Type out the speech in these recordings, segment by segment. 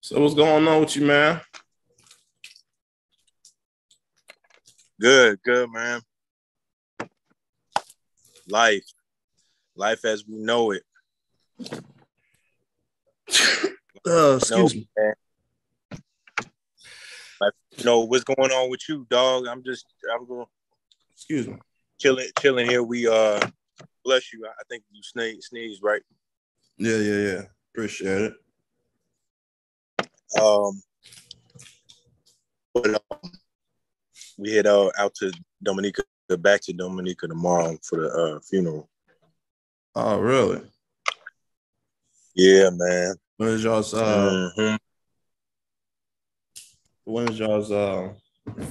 So what's going on with you, man? Good, man. Life as we know it. Excuse me. Man. What's going on with you, dog? I'm going. Excuse me. Chilling here. We bless you. I think you sneezed, right? Yeah. Appreciate it. But we head out to Dominica, back to Dominica tomorrow for the funeral. Oh, really? Yeah, man. When is y'all's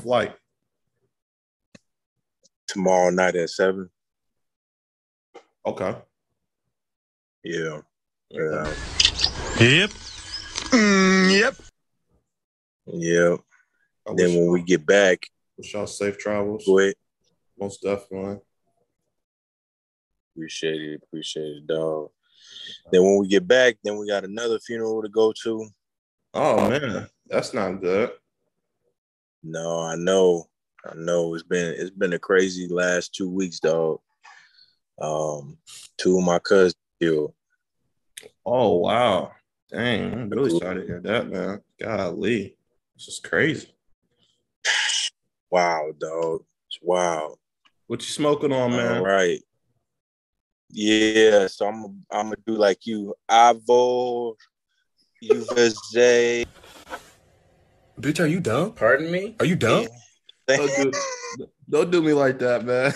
flight? Tomorrow night at 7. Okay. Yeah. Yep. Yep. Then when we get back, wish y'all safe travels. Go ahead. Most definitely. Appreciate it, dog. Then when we get back, then we got another funeral to go to. Oh man, that's not good. No, I know. It's been a crazy last 2 weeks, dog. Two of my cousins killed. Oh wow. Dang, I'm really sorry to hear that, man. Golly. This is crazy. Wow, dog. It's wild. What you smoking on, man? All right. Yeah, so I'm gonna do like you. Avo, UVZ. Bitch, are you dumb? Pardon me? Are you dumb? Don't do me like that, man.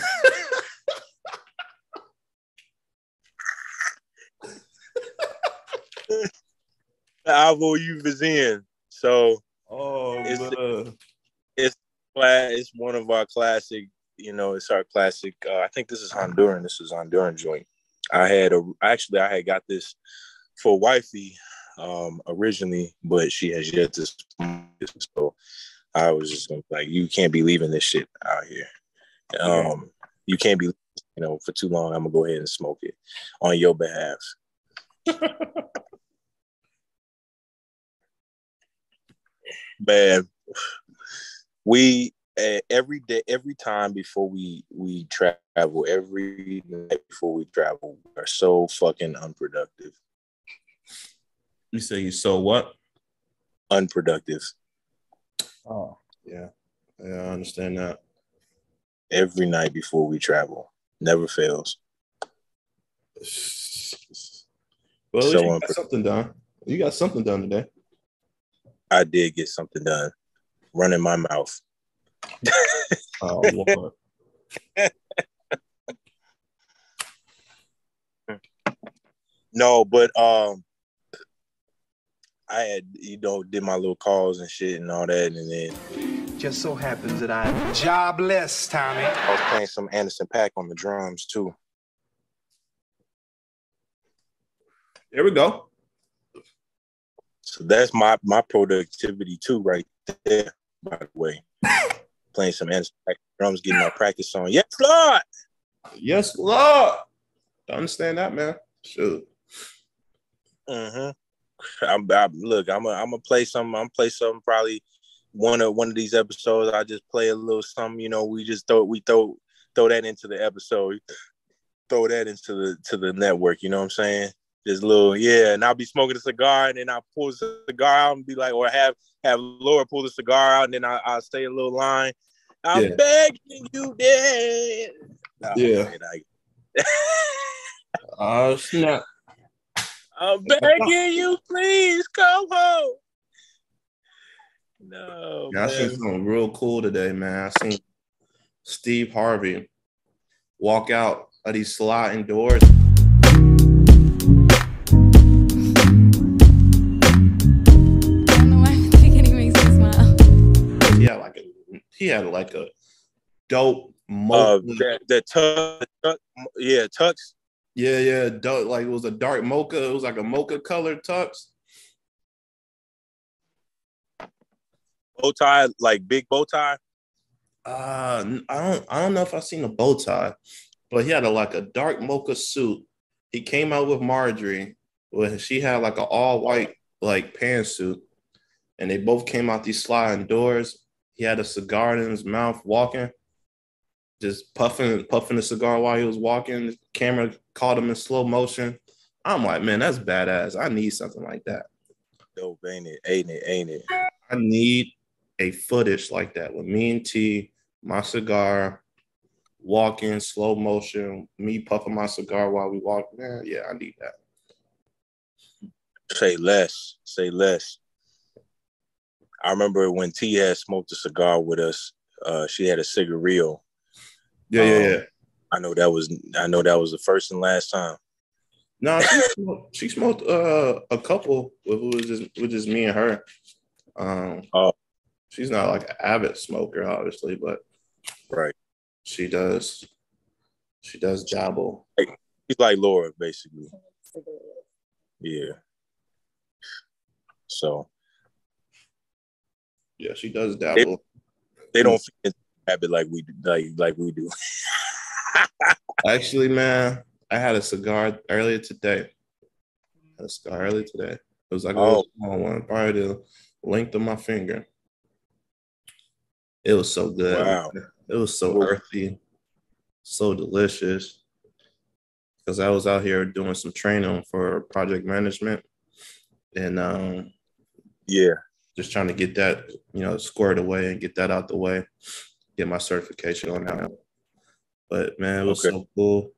Avo UVZ. So it's one of our classic. It's our classic. I think this is Honduran. This is Honduran joint. I had got this for wifey originally, but she has yet to smoke it. So I was just like, you can't be leaving this shit out here. You can't be, for too long. I'm gonna go ahead and smoke it on your behalf. Man, we every time before we travel, every night before we travel, we are so fucking unproductive. You say you so what? Unproductive. Oh, yeah. Yeah, I understand that. Every night before we travel. Never fails. Well, at least you got something done. You got something done today. I did get something done. Running my mouth. Oh, Lord. No, but I had, did my little calls and shit and all that, and then just so happens that I'm jobless, Tommy. I was playing some Anderson .Paak on the drums too. There we go. So that's my productivity too, right there. By the way, playing some Anderson .Paak drums, getting my practice on. Yes, Lord. Yes, Lord. I understand that, man. Sure. I'm gonna play some. I'm play something. Probably one of these episodes. I just play a little something. We just throw that into the episode. Throw that into the network. You know what I'm saying? Just a little, and I'll be smoking a cigar, and then I'll pull the cigar out and be like, or have Laura pull the cigar out, and then I'll stay a little line. I'm begging you, Dad. Oh, snap. I'm begging you, please come home. No, I seen something real cool today, man. I seen Steve Harvey walk out of these sliding doors. He had like a dope mocha. Tux. Yeah, dope. Like it was a dark mocha. It was like a mocha colored tux. Bow tie, like big bow tie. I don't know if I've seen a bow tie, but he had a dark mocha suit. He came out with Marjorie when she had like an all white like pantsuit. and they both came out these sliding doors. He had a cigar in his mouth, walking, just puffing the cigar while he was walking. The camera caught him in slow motion. I'm like, man, that's badass. I need something like that. Dope, ain't it? Ain't it? Ain't it? I need a footage like that with me and T, my cigar, walking, slow motion, me puffing my cigar while we walk. Man, yeah, I need that. Say less. Say less. I remember when T had smoked a cigar with us. She had a cigarillo. Yeah. I know that was the first and last time. No, she smoked a couple with just me and her. She's not like an avid smoker, obviously, but right, she does dabble. She's like Laura, basically. Yeah. So. Yeah, she does dabble. They don't fit habit like we do. Actually, man, I had a cigar earlier today. It was like a little small one, probably the length of my finger. It was so good. Wow. Man. It was so earthy, so delicious. Because I was out here doing some training for project management, and just trying to get that, squared away and get that out the way, get my certification on that. But man, it was so cool.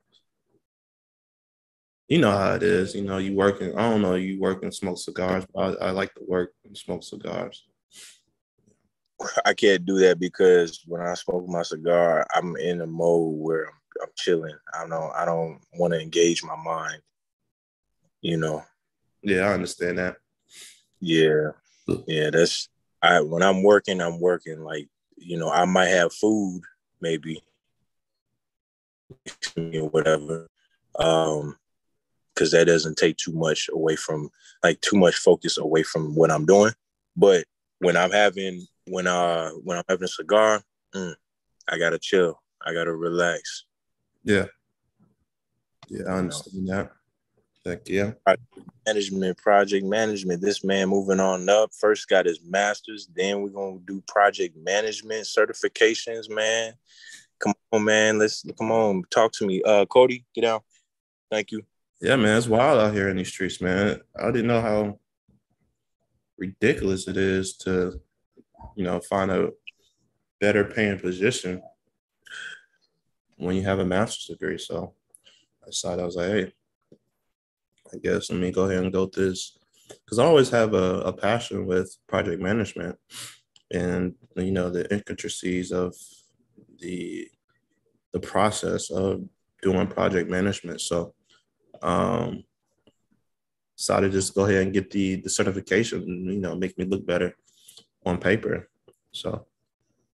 You know how it is. You working. I don't know. You work and smoke cigars, but I like to work and smoke cigars. I can't do that because when I smoke my cigar, I'm in a mode where I'm chilling. I don't want to engage my mind. Yeah, I understand that. Yeah. That's when I'm working. Like, I might have food, maybe, or whatever. Because that doesn't take too much away from, like, too much focus away from what I'm doing. But when I'm having a cigar, I gotta chill. I gotta relax. Yeah, I understand that. Heck yeah. Project management. This man moving on up. First got his master's, then we're gonna do project management certifications, man. Come on, man. Come on. Talk to me. Cody, get down. Thank you. Yeah, man, it's wild out here in these streets, man. I didn't know how ridiculous it is to, find a better paying position when you have a master's degree. So I decided, I was like, hey, I guess let me go ahead and go through this. Because I always have a passion with project management and, the intricacies of the process of doing project management. So decided to just go ahead and get the certification and, make me look better on paper. So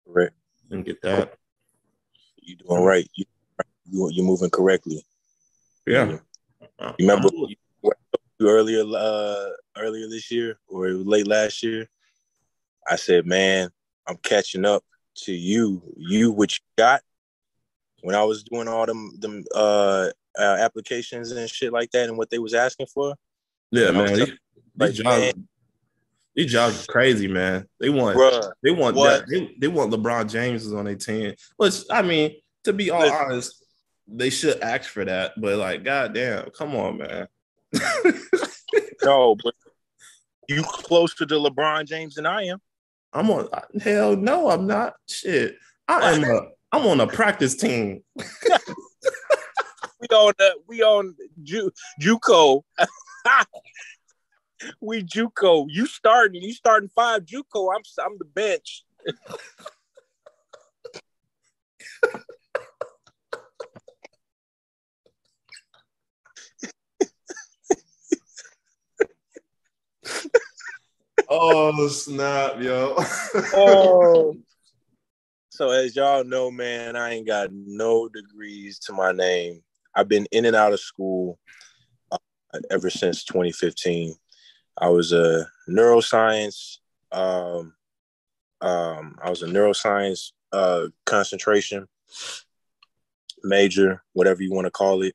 right. And get that. You're doing right. You're moving correctly. Yeah. You remember earlier this year or late last year? I said, man, I'm catching up to you. What you got when I was doing all them applications and shit like that and what they was asking for. Yeah, man. These jobs are crazy, man. They want they want LeBron James on their team. Which, I mean, to be all honest, they should ask for that. But like, goddamn, come on, man. No, but you closer to LeBron James than I am. Hell no, I'm not. Shit. I'm on a practice team. we on JUCO. We JUCO. You starting 5 JUCO. I'm the bench. Oh snap, yo. So as y'all know, man, I ain't got no degrees to my name. I've been in and out of school ever since 2015. I was a neuroscience. I was a neuroscience concentration major, whatever you want to call it.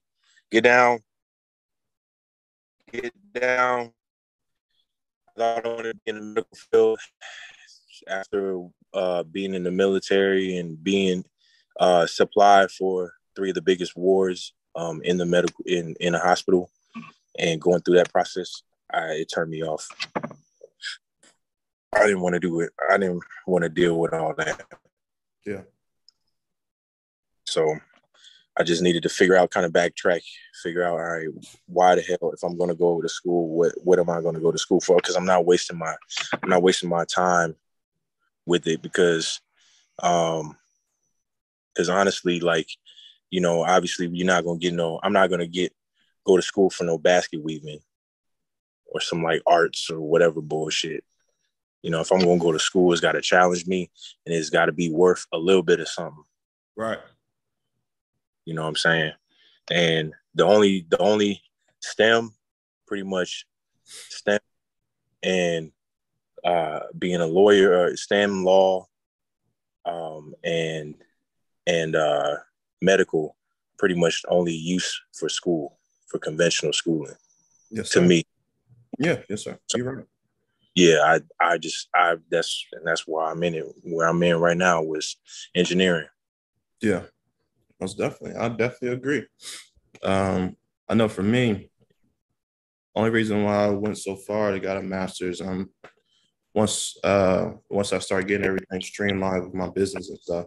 Get down. thought I wanted to be in the medical field after being in the military and being supplied for three of the biggest wars in the medical in a hospital, and going through that process, it turned me off. I didn't want to do it. I didn't want to deal with all that. Yeah. So I just needed to figure out, kind of backtrack, figure out, all right, why the hell, if I'm going to go to school, what am I going to go to school for? Because I'm not wasting my time with it, because honestly, like, you know, obviously you're not going to get I'm not going to go to school for no basket weaving or some like arts or whatever bullshit. You know, if I'm going to go to school, it's got to challenge me, and it's got to be worth a little bit of something. Right. You know what I'm saying? And the only STEM, pretty much STEM and being a lawyer, STEM, law, and medical, pretty much only use for school, for conventional schooling. Yes, to sir. me. Yeah, yes, sir. You're right. Yeah, that's why I'm in it. Where I'm in right now was engineering. Yeah, most definitely. I definitely agree. I know for me, only reason why I went so far to got a master's, once I start getting everything streamlined with my business and stuff,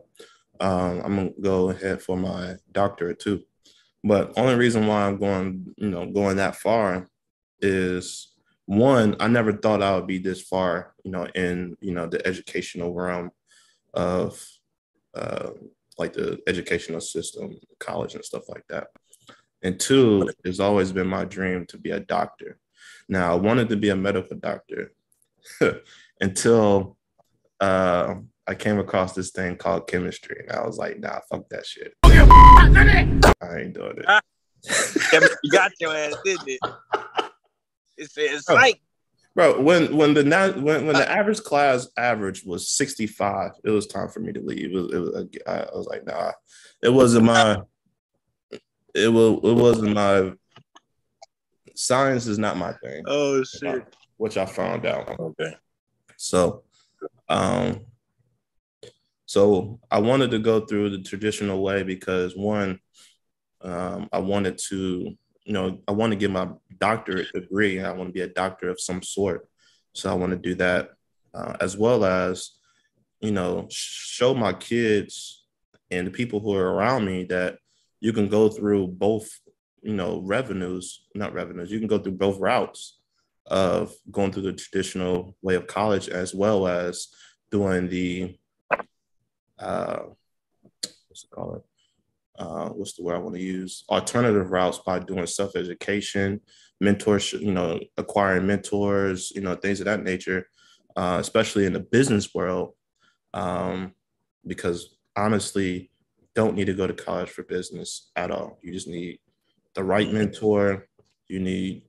I'm gonna go ahead for my doctorate too. But only reason why I'm going that far is, one, I never thought I would be this far, in the educational realm of uh, like the educational system, college and stuff like that. And two, it's always been my dream to be a doctor. Now, I wanted to be a medical doctor until I came across this thing called chemistry. And I was like, nah, fuck that shit. I ain't doing it. You got your ass, didn't it? It's like, bro, when the average class average was 65, it was time for me to leave. I was like, nah, it wasn't my science is not my thing. Oh shit. Which I found out. Okay. So I wanted to go through the traditional way because, one, I wanted to, I want to get my doctorate degree, and I want to be a doctor of some sort. So I want to do that, as well as, show my kids and the people who are around me that you can go through both, you can go through both routes of going through the traditional way of college, as well as doing the, what's it called? What's the word I want to use? Alternative routes by doing self-education, mentorship, acquiring mentors, things of that nature, especially in the business world. Because honestly, don't need to go to college for business at all. You just need the right mentor, you need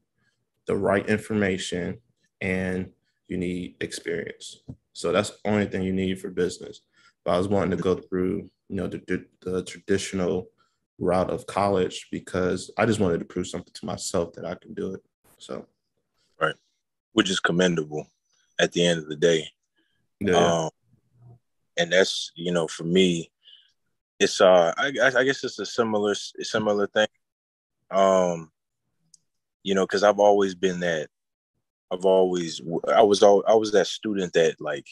the right information, and you need experience. So that's the only thing you need for business. But I was wanting to go through, the traditional route of college because I just wanted to prove something to myself that I can do it. So, right, which is commendable at the end of the day. Yeah. And that's, for me, it's I guess it's a similar thing. Because I've always been that. I was that student that, like,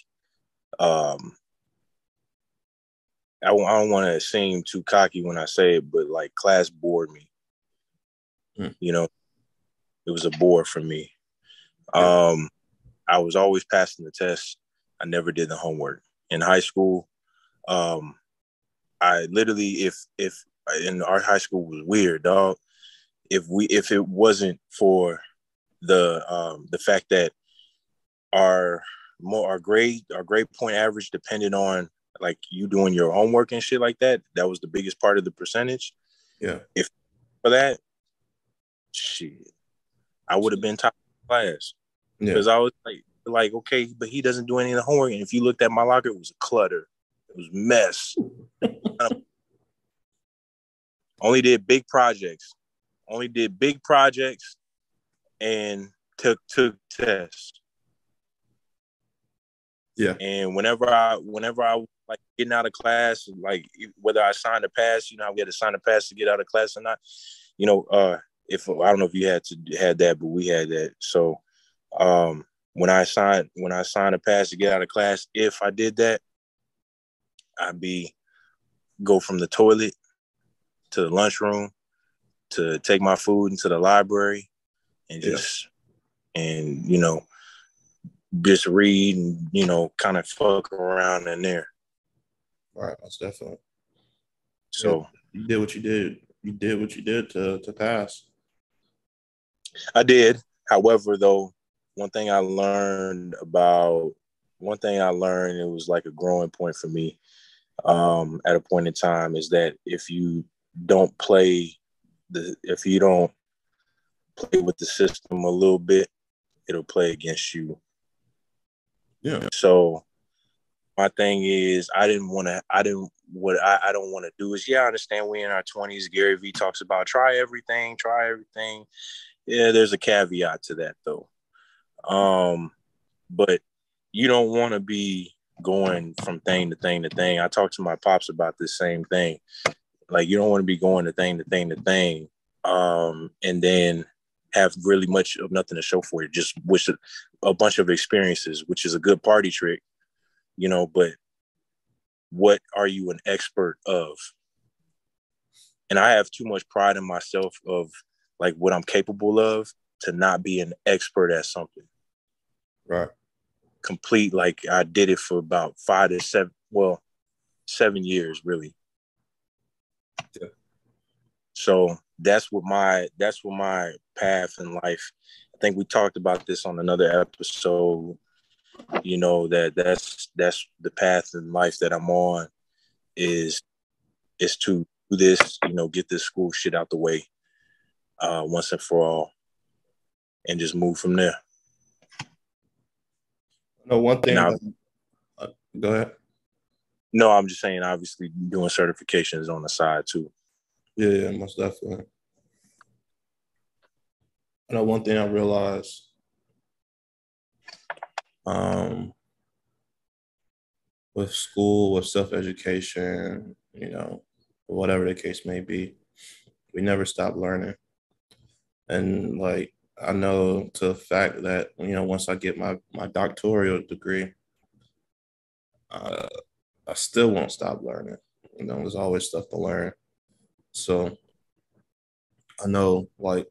I don't want to seem too cocky when I say it, but like, class bored me. It was a bore for me. I was always passing the test. I never did the homework. In high school, I literally, if in our high school was weird, dog. If it wasn't for the fact that our grade point average depended on, like, you doing your homework and shit like that, that was the biggest part of the percentage. Yeah. If for that, shit, I would have been top of class. Because I was like, okay, but he doesn't do any of the homework. And if you looked at my locker, it was a clutter. It was a mess. Only did big projects. And took tests. Yeah. And whenever I like getting out of class, like whether I signed a pass, you know, we had to sign a pass to get out of class or not. You know, if I don't know if you had that, but we had that. So when I signed a pass to get out of class, if I did that, I'd go from the toilet to the lunchroom to take my food into the library and and, you know, just read and, you know, kind of fuck around in there. Right. That's definitely. So you did what you did. You did what you did to pass. I did. However, though, one thing I learned, it was like a growing point for me at a point in time, is that if you don't play with the system a little bit, it'll play against you. Yeah. So my thing is, I don't want to do is, I understand we in our 20s. Gary Vee talks about try everything. Yeah, there's a caveat to that though. But you don't want to be going from thing to thing to thing. I talked to my pops about this same thing. Like, you don't want to be going to thing to thing to thing, and then have really much of nothing to show for it. Just wish a bunch of experiences, which is a good party trick, you know. But what are you an expert of? And I have too much pride in myself of like what I'm capable of to not be an expert at something. Right. Complete, like I did it for about 7 years, really. Yeah. So that's what my path in life. I think we talked about this on another episode. You know, that's the path in life that I'm on is to do this. You know, get this school shit out the way once and for all, and just move from there. No, one thing. Go ahead. No, I'm just saying, obviously, doing certifications on the side too. Yeah, most definitely. I know one thing I realized, with school, with self-education, you know, whatever the case may be, we never stop learning. And like, I know to the fact that, you know, once I get my doctoral degree, I still won't stop learning. You know, there's always stuff to learn. So I know, a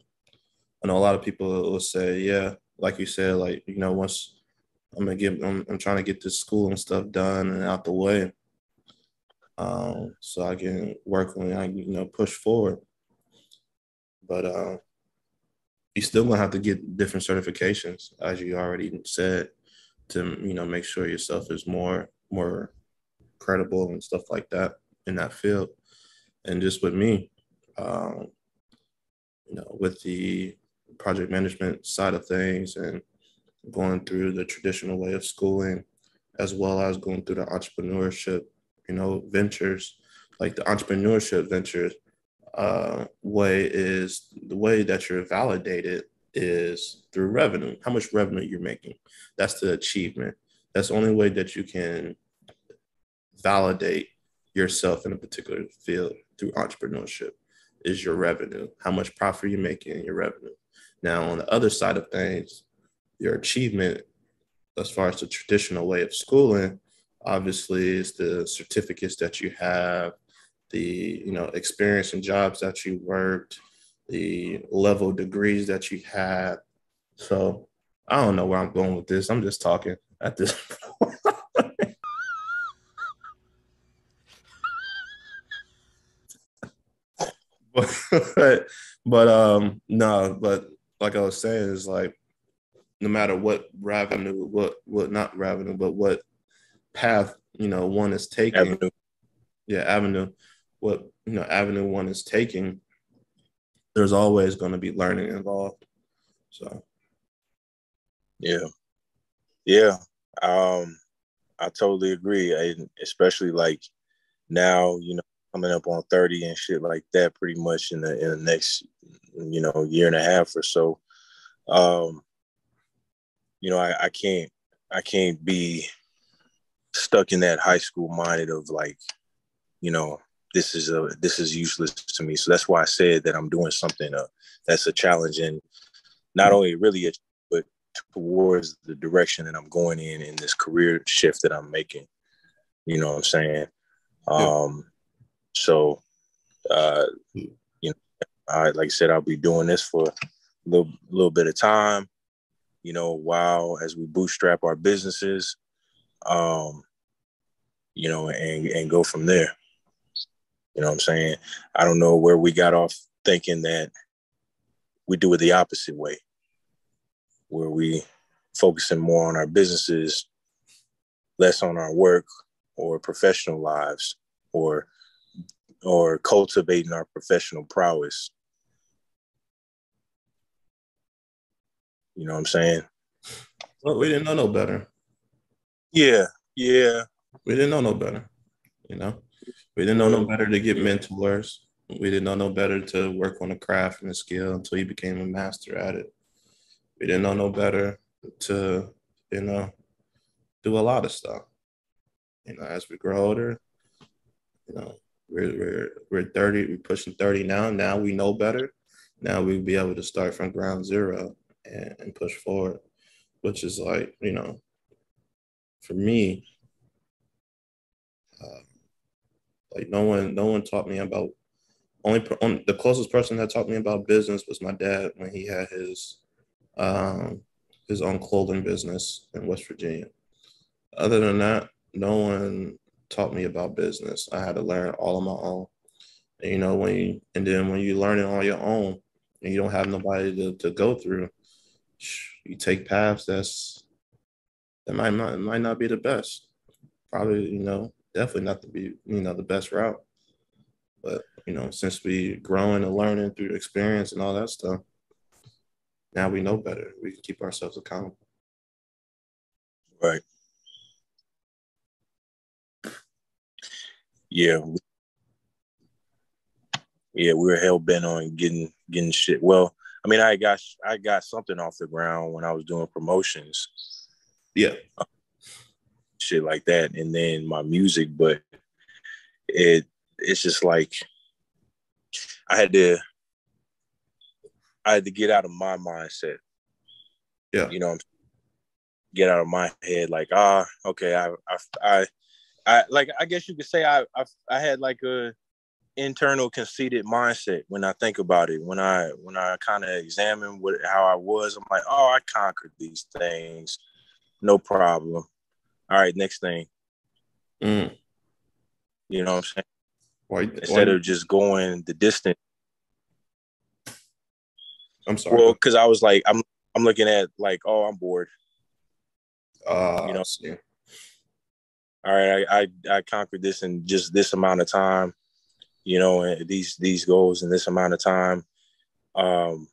lot of people will say, yeah, like you said, like, you know, once I'm trying to get this school and stuff done and out the way, so I can work when I, you know, push forward. But you still gonna have to get different certifications, as you already said, to, you know, make sure yourself is more credible and stuff like that in that field. And just with me, you know, with the project management side of things and going through the traditional way of schooling, as well as going through the entrepreneurship, you know, ventures, like the entrepreneurship ventures, way is the way that you're validated is through revenue, how much revenue you're making. That's the achievement. That's the only way that you can validate yourself in a particular field, through entrepreneurship, is your revenue, how much profit you're making in your revenue. Now, on the other side of things, your achievement, as far as the traditional way of schooling, obviously is the certificates that you have, the, you know, experience and jobs that you worked, the level degrees that you had. So I don't know where I'm going with this. I'm just talking at this point. But like I was saying, is like, no matter what revenue, what not revenue, but what path, you know, one is taking, avenue, what, you know, avenue one is taking, there's always going to be learning involved. So yeah, I totally agree. Especially like now, you know, coming up on 30 and shit like that, pretty much in the next, you know, year and a half or so. You know, I can't be stuck in that high school minded of like, you know, this is useless to me. So that's why I said that I'm doing something that's a challenge, and not only really but towards the direction that I'm going in this career shift that I'm making. You know what I'm saying? Yeah. So, you know, like I said, I'll be doing this for a little bit of time, you know, while as we bootstrap our businesses, you know, and go from there. You know what I'm saying? I don't know where we got off thinking that we do it the opposite way, where we focusing more on our businesses, less on our work or professional lives, or cultivating our professional prowess. You know what I'm saying? Well, we didn't know no better. Yeah. We didn't know no better. You know, we didn't know no better to get mentors. We didn't know no better to work on a craft and a skill until you became a master at it. We didn't know no better to, you know, do a lot of stuff. You know, as we grow older, you know, we're 30, we're pushing 30 now. Now we know better. Now we'll be able to start from ground zero and push forward, which is like, you know, for me, like no one taught me about the closest person that taught me about business was my dad when he had his own clothing business in West Virginia. Other than that, no one taught me about business. I had to learn all on my own. And, you know, when you learn it on your own and you don't have nobody to go through, you take paths that might not be the best. Probably, you know, definitely not to be, you know, the best route. But, you know, since we growing and learning through experience and all that stuff, now we know better. We can keep ourselves accountable. Right. Yeah. Yeah, we were hell bent on getting shit. Well, I mean, I got something off the ground when I was doing promotions. Yeah. Shit like that. And then my music, but it's just like I had to get out of my mindset. Yeah. You know, get out of my head like, okay, I like, I guess you could say I had like a internal conceited mindset when I think about it. When I kind of examine how I was, I'm like, oh, I conquered these things, no problem. All right, next thing. Mm. You know what I'm saying? Instead of just going the distance. I'm sorry. Well, because I was like, I'm looking at like, oh, I'm bored. You know, see. All right, I conquered this in just this amount of time. You know, and these goals in this amount of time. And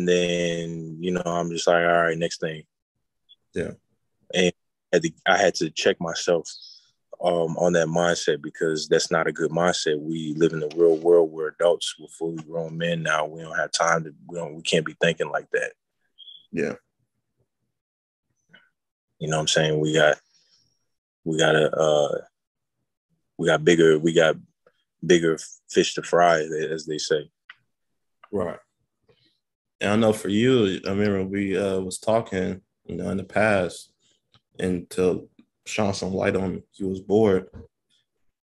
then, you know, I'm just like, all right, next thing. Yeah. And I had to check myself on that mindset, because that's not a good mindset. We live in the real world. We're adults. We're fully grown men now. We don't have time to. We can't be thinking like that. Yeah. You know what I'm saying? We got bigger fish to fry, as they say. Right. And I know for you, I remember we was talking, you know, in the past, and to shine some light on you was bored.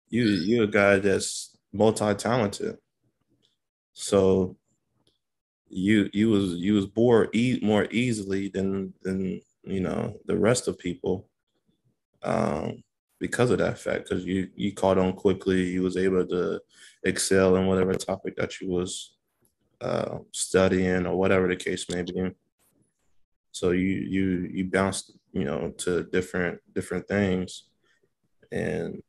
You're a guy that's multi-talented. So you was bored more easily than you know the rest of people, because of that fact, because you caught on quickly. You was able to excel in whatever topic that you was studying or whatever the case may be. So you bounced, you know, to different things and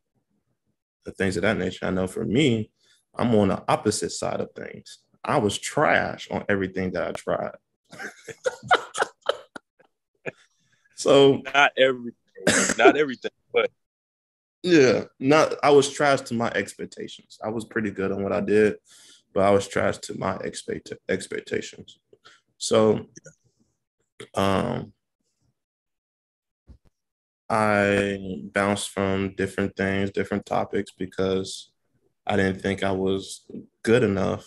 the things of that nature. I know for me, I'm on the opposite side of things. I was trash on everything that I tried. So not everything, but yeah, I was trash to my expectations. I was pretty good on what I did, but I was trash to my expectations. So I bounced from different things, different topics because I didn't think I was good enough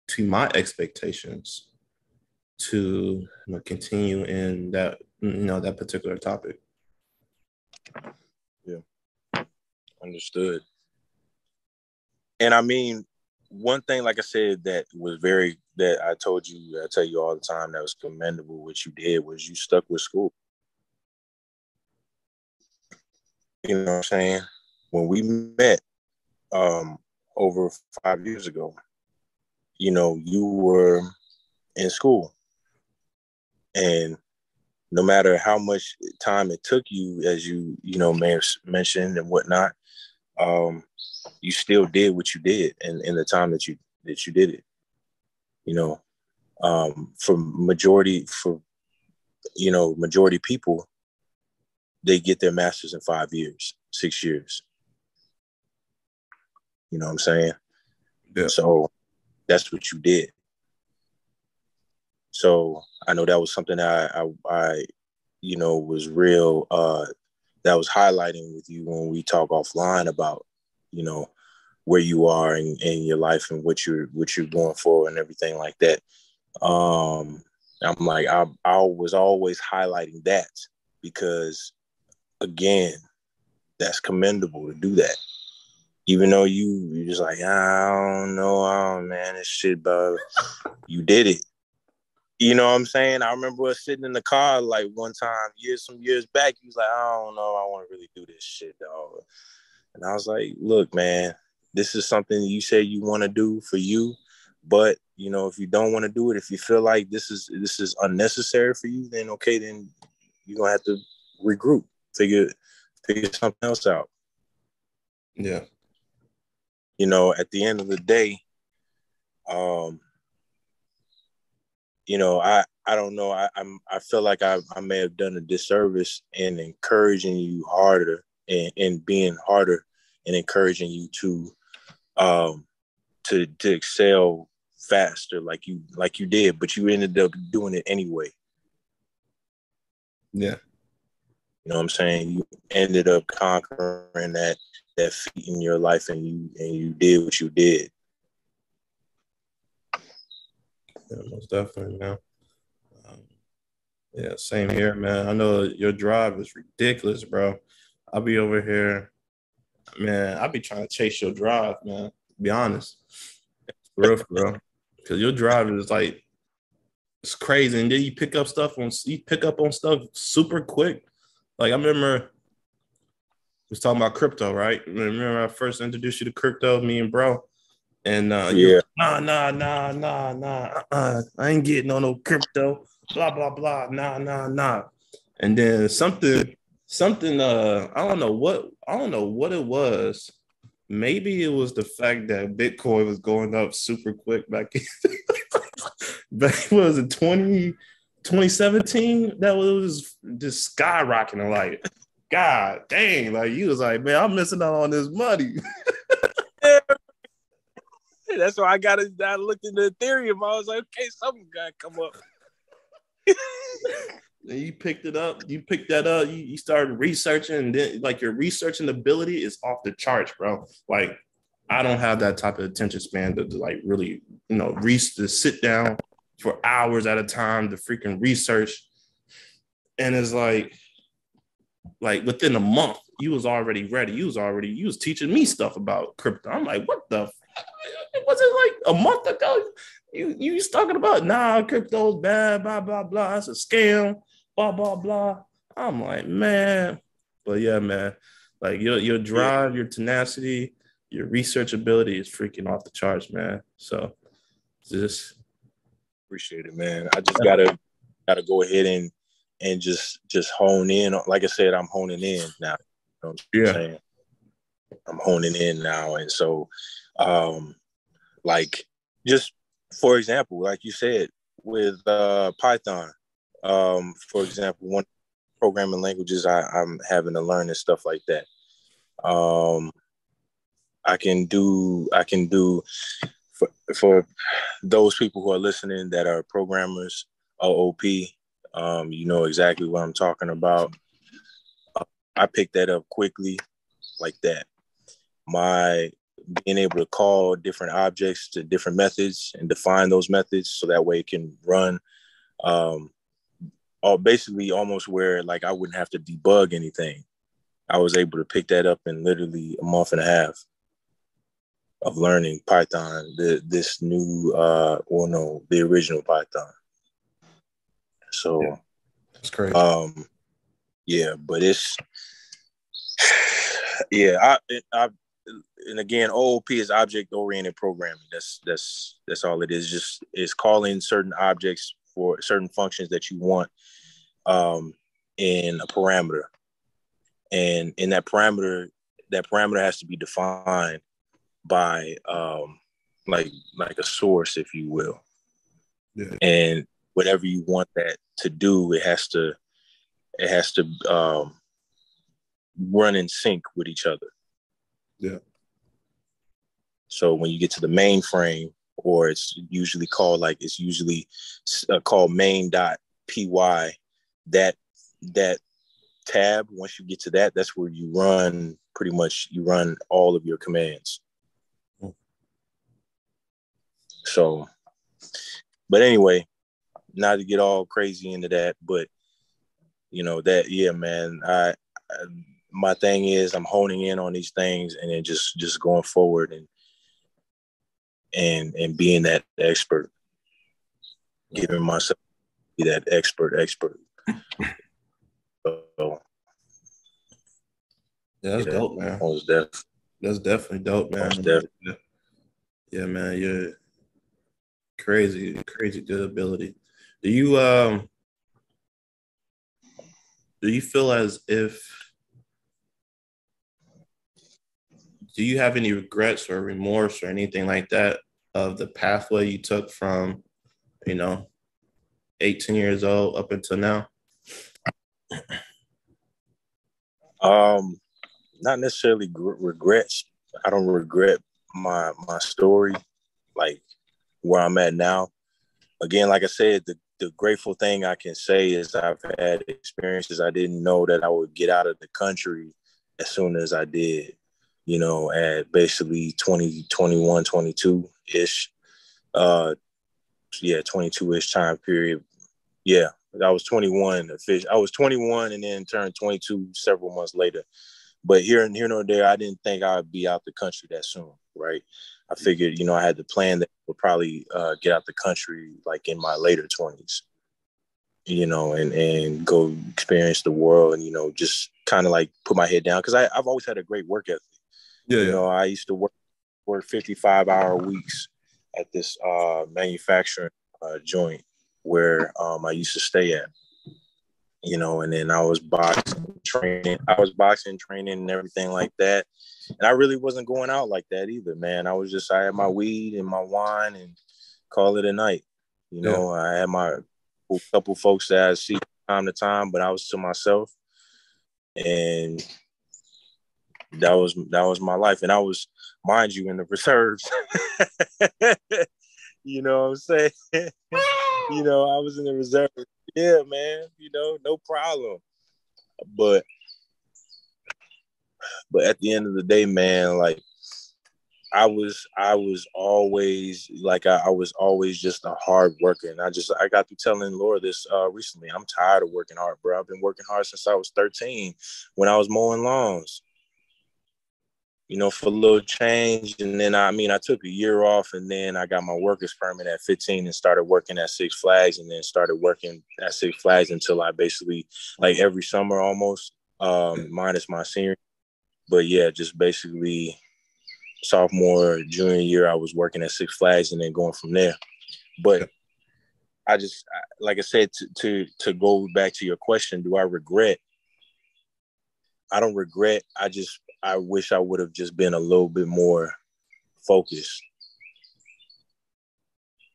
to my expectations to continue in that that particular topic. Yeah, understood. And I mean, one thing, like I said, that I tell you all the time that was commendable, what you did was you stuck with school. You know what I'm saying? When we met over 5 years ago, you were in school. And no matter how much time it took you, as may have mentioned and whatnot, you still did what you did in the time that you did it. For majority people, they get their master's in 5 years, 6 years. You know what I'm saying? Yeah. So that's what you did. So I know that was something that I was real, that was highlighting with you when we talk offline about, where you are in your life and what you're going for and everything like that. I'm like, I was always highlighting that because, again, that's commendable to do that. Even though you're just like, I don't know, man, this shit, but you did it. You know what I'm saying? I remember us sitting in the car like one time, some years back. He was like, I don't know, I want to really do this shit, dog. And I was like, look, man, this is something you say you want to do for you. But, if you don't want to do it, if you feel like this is unnecessary for you, then okay, then you're going to have to regroup, figure something else out. Yeah. At the end of the day, I don't know. I feel like I may have done a disservice in encouraging you harder and being harder and encouraging you to excel faster like you did, but you ended up doing it anyway. Yeah. You know what I'm saying? You ended up conquering that feat in your life, and you did what you did. Yeah, most definitely, man. Yeah, same here, man. I know your drive is ridiculous, bro. I'll be over here, man. I'll be trying to chase your drive, man. To be honest, for real, because your drive is like it's crazy, and then you pick up on stuff super quick. Like I remember was talking about crypto, right? Remember I first introduced you to crypto, me and bro, and Yeah. nah. I ain't getting on no crypto. Blah blah blah. Nah. And then something. I don't know what it was. Maybe it was the fact that Bitcoin was going up super quick back was it 2017? That was just skyrocketing. Like, God dang, like you was like, man, I'm missing out on this money. That's why I looked into Ethereum. I was like, okay, something got to come up. And you picked that up. You started researching, and then like your researching ability is off the charts, bro. Like I don't have that type of attention span to like really, to sit down for hours at a time to freaking research. And it's like within a month, you was already ready. You was teaching me stuff about crypto. I'm like, what the? Was it like a month ago? You was talking about crypto's bad, blah blah blah. It's a scam, blah blah blah. I'm like, man, but yeah, man, like your drive, your tenacity, your research ability is freaking off the charts, man. So just appreciate it, man. I just gotta go ahead and just hone in. Like I said, I'm honing in now. You know what I'm saying? I'm honing in now, and so, like just for example, like you said with Python, for example, one programming languages I'm having to learn and stuff like that. I can do for those people who are listening that are programmers, OOP, you know exactly what I'm talking about. I picked that up quickly like that. My being able to call different objects to different methods and define those methods so that way it can run all basically almost where like I wouldn't have to debug anything. I was able to pick that up in literally a month and a half of learning Python, this new the original Python. So that's crazy. But it's I and again, OOP is object oriented programming. That's all it is. Just is calling certain objects for certain functions that you want in a parameter, and in that parameter has to be defined by like a source, if you will. Yeah. And whatever you want that to do, it has to run in sync with each other. Yeah. So when you get to the mainframe, or it's usually called called main.py, that tab, once you get to that, that's where you run all of your commands. So, but anyway, not to get all crazy into that, but man, my thing is I'm honing in on these things and then just going forward and being that expert, giving myself that expert. So, yeah, that's dope, man. That's definitely dope, man. Yeah, man, you're crazy good ability. Do you feel as if do you have any regrets or remorse or anything like that of the pathway you took from 18 years old up until now? Not necessarily regrets. I don't regret my story, like where I'm at now. Again, like I said, the grateful thing I can say is I've had experiences I didn't know that I would get out of the country as soon as I did, at basically 20, 21, 22-ish. 22-ish time period. Yeah, I was 21. I was 21 and then turned 22 several months later. But here nor there, I didn't think I'd be out the country that soon, right? I figured, I had the plan that I would probably get out the country like in my later 20s, and go experience the world and, just kind of like put my head down. Because I've always had a great work ethic. Yeah. I used to work 55-hour weeks at this manufacturing joint where I used to stay at. And then I was boxing training and everything like that. And I really wasn't going out like that either, man. I had my weed and my wine and call it a night. I had my couple folks that I see from time to time, but I was to myself. And that was my life. And I was, mind you, in the reserves. You know what I'm saying? I was in the reserve. Yeah, man, no problem. But at the end of the day, man, like I was always like I was always just a hard worker. And I got through telling Laura this recently. I'm tired of working hard, bro. I've been working hard since I was 13 when I was mowing lawns. For a little change. And then, I took a year off and then I got my worker's permit at 15 and started working at Six Flags and then started working at Six Flags until I basically, like every summer almost, minus my senior. But yeah, just basically sophomore, junior year, I was working at Six Flags and then going from there. But like I said, to go back to your question, do I regret? I don't regret. I wish I would have just been a little bit more focused.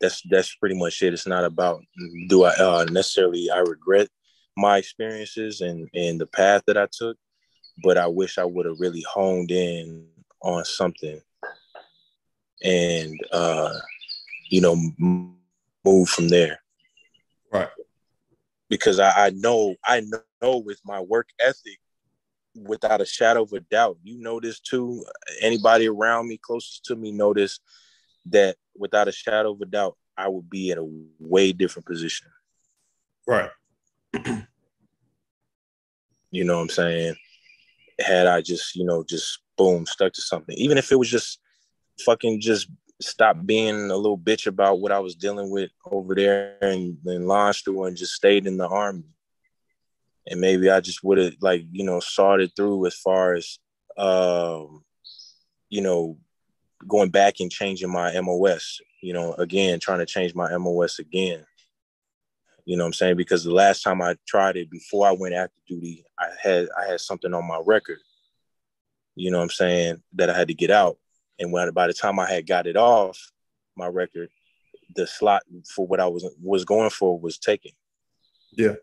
That's pretty much it. It's not about do I necessarily I regret my experiences and the path that I took, but I wish I would have really honed in on something and move from there. Right. Because I know with my work ethic, without a shadow of a doubt, you know this too. Anybody around me, closest to me, know this, that without a shadow of a doubt, I would be in a way different position. Right. You know what I'm saying? Had I just, just boom, stuck to something. Even if it was just fucking just stop being a little bitch about what I was dealing with over there and then launched through and just stayed in the Army. And maybe I just would have saw it through as far as, going back and changing my MOS, again, trying to change my MOS again. You know what I'm saying? Because the last time I tried it before I went active duty, I had something on my record, you know what I'm saying, that I had to get out. And by the time I had got it off my record, the slot for what I was going for was taken. Yeah.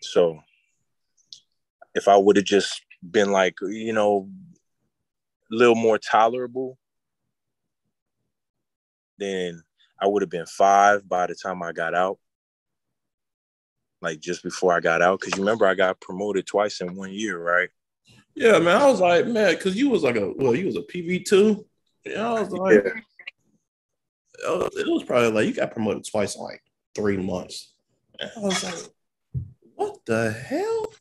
So if I would have just been like, a little more tolerable, then I would have been 5 by the time I got out. Like just before I got out. Because you remember I got promoted twice in 1 year, right? Yeah, man. I was like, man, because you was you was a PV2. Yeah, I was like, yeah. It was probably like you got promoted twice in like 3 months. And I was like, what the hell?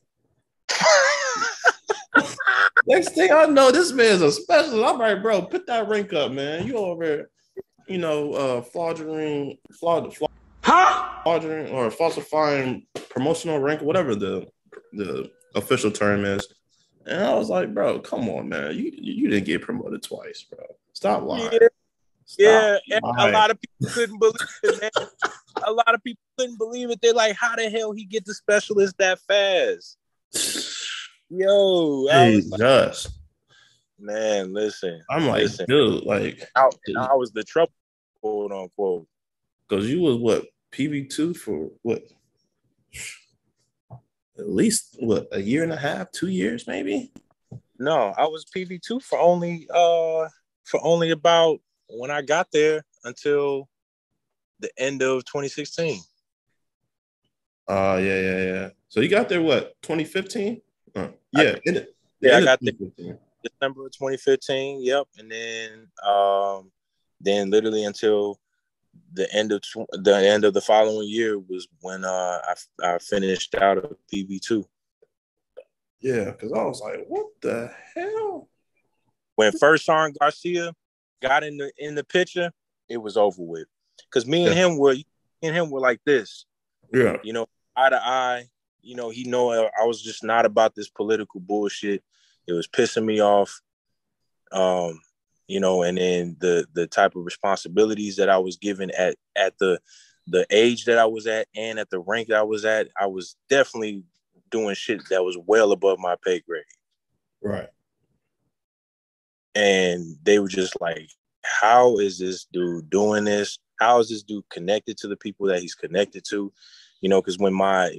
Next thing I know, this man's a specialist. I'm like, bro, put that rank up, man. You over fraudulent or falsifying promotional rank, whatever the official term is. And I was like, bro, come on, man. You didn't get promoted twice, bro. Stop lying. Yeah. And a lot of people couldn't believe it, man. A lot of people couldn't believe it. They're like, how the hell he get the specialist that fast? Yo, I was like, man, listen. I'm like, dude, like I was the trouble, quote unquote. Because you was what, PV2 for what? At least what, a year and a half, 2 years, maybe? No, I was PV2 for only about, when I got there, until the end of 2016. Yeah. So you got there what, 2015? I got there December of 2015. Yep, and then literally until the end of the following year was when I finished out of PV2. Yeah, because I was like, what the hell? When First Sergeant Garcia got in the picture, it was over with. Because me and him were like this. Yeah. Eye to eye. He I was just not about this political bullshit. It was pissing me off. And then the type of responsibilities that I was given at the age that I was at and at the rank that I was at, I was definitely doing shit that was well above my pay grade. Right. And they were just like, how is this dude doing this? How is this dude connected to the people that he's connected to? Because when my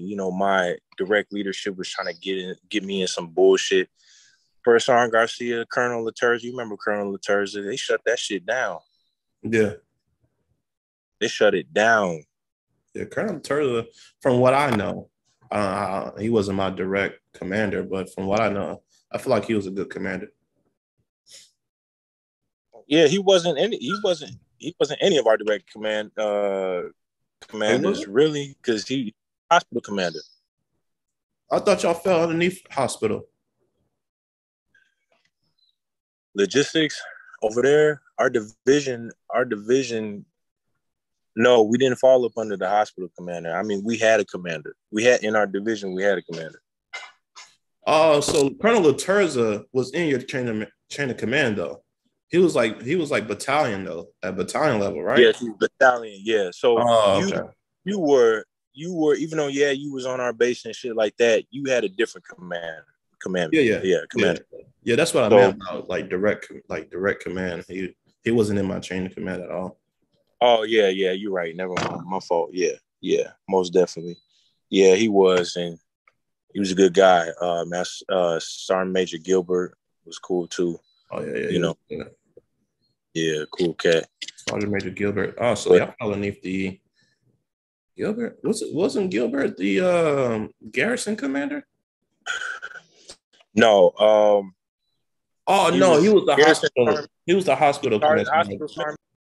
direct leadership was trying to get me in some bullshit, First Sergeant Garcia, Colonel Laterza, you remember Colonel Laterza? They shut that shit down. Yeah. They shut it down. Yeah, Colonel Laterza, from what I know, he wasn't my direct commander, but from what I know, I feel like he was a good commander. Yeah, he wasn't any of our direct commanders, really, because he hospital commander. I thought y'all fell underneath hospital. Logistics over there, our division. No, we didn't fall up under the hospital commander. I mean, we had a commander. In our division, we had a commander. Oh, so Colonel Laterza was in your chain of command, though. He was like battalion, though, at battalion level, right? Yes, he was battalion. Yeah. So you were even though you was on our base and shit like that, you had a different command. Yeah, commander. Yeah, that's what I meant about like direct command. He wasn't in my chain of command at all. Oh yeah, you're right. Never mind, my fault. Yeah, most definitely. Yeah, he was, and he was a good guy. Sergeant Major Gilbert was cool too. Oh yeah. Yeah, cool cat. Sergeant Major Gilbert. Oh, so y'all fell underneath the Gilbert. Wasn't Gilbert the garrison commander? No. Oh no, he was the innocent hospital. He was the hospital commissioner. hospital